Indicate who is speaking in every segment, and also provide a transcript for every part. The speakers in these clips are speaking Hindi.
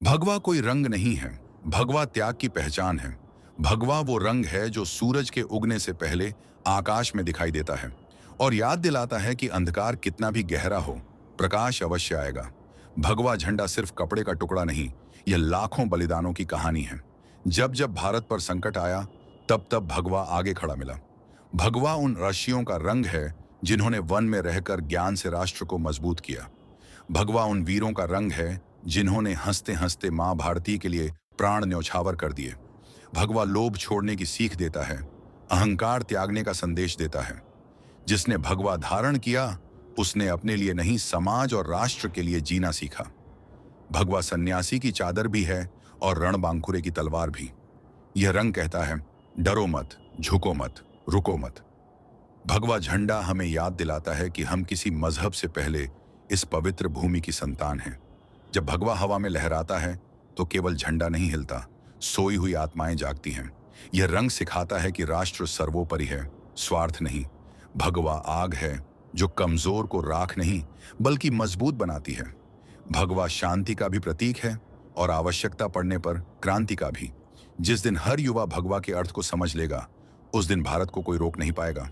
Speaker 1: भगवा कोई रंग नहीं है। भगवा त्याग की पहचान है। भगवा वो रंग है जो सूरज के उगने से पहले आकाश में दिखाई देता है और याद दिलाता है कि अंधकार कितना भी गहरा हो, प्रकाश अवश्य आएगा। भगवा झंडा सिर्फ कपड़े का टुकड़ा नहीं, यह लाखों बलिदानों की कहानी है। जब जब भारत पर संकट आया, तब तब भगवा आगे खड़ा मिला। भगवा उन ऋषियों का रंग है जिन्होंने वन में रहकर ज्ञान से राष्ट्र को मजबूत किया। भगवा उन वीरों का रंग है जिन्होंने हंसते हंसते मां भारती के लिए प्राण न्यौछावर कर दिए। भगवा लोभ छोड़ने की सीख देता है, अहंकार त्यागने का संदेश देता है। जिसने भगवा धारण किया, उसने अपने लिए नहीं, समाज और राष्ट्र के लिए जीना सीखा। भगवा सन्यासी की चादर भी है और रणबांकुरे की तलवार भी। यह रंग कहता है, डरो मत, झुको मत, रुको मत। भगवा झंडा हमें याद दिलाता है कि हम किसी मजहब से पहले इस पवित्र भूमि की संतान हैं। जब भगवा हवा में लहराता है तो केवल झंडा नहीं हिलता, सोई हुई आत्माएं जागती हैं। यह रंग सिखाता है कि राष्ट्र सर्वोपरि है, स्वार्थ नहीं। भगवा आग है जो कमजोर को राख नहीं बल्कि मजबूत बनाती है। भगवा शांति का भी प्रतीक है और आवश्यकता पड़ने पर क्रांति का भी। जिस दिन हर युवा भगवा के अर्थ को समझ लेगा, उस दिन भारत को कोई रोक नहीं पाएगा।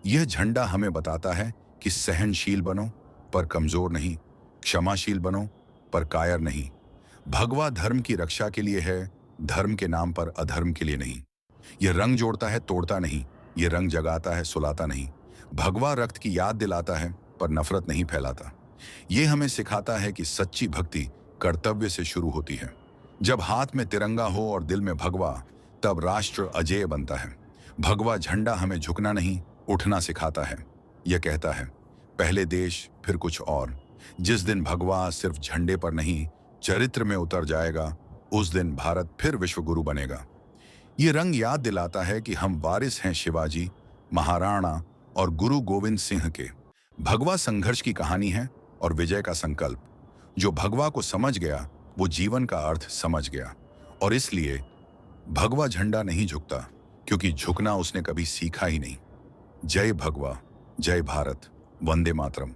Speaker 1: यह झंडा हमें बताता है कि सहनशील बनो पर कमजोर नहीं, क्षमाशील बनो पर कायर नहीं। भगवा धर्म की रक्षा के लिए है, धर्म के नाम पर अधर्म के लिए नहीं। यह रंग जोड़ता है, तोड़ता नहीं। यह रंग जगाता है, सुलाता नहीं। भगवा रक्त की याद दिलाता है पर नफरत नहीं फैलाता। यह हमें सिखाता है कि सच्ची भक्ति कर्तव्य से शुरू होती है। जब हाथ में तिरंगा हो और दिल में भगवा, तब राष्ट्र अजेय बनता है। भगवा झंडा हमें झुकना नहीं, उठना सिखाता है। यह कहता है, पहले देश फिर कुछ और। जिस दिन भगवा सिर्फ झंडे पर नहीं, चरित्र में उतर जाएगा, उस दिन भारत फिर विश्वगुरु बनेगा। ये रंग याद दिलाता है कि हम वारिस हैं शिवाजी, महाराणा और गुरु गोविंद सिंह के। भगवा संघर्ष की कहानी है और विजय का संकल्प। जो भगवा को समझ गया, वो जीवन का अर्थ समझ गया। और इसलिए भगवा झंडा नहीं झुकता, क्योंकि झुकना उसने कभी सीखा ही नहीं। जय भगवा, जय भारत, वंदे मातरम।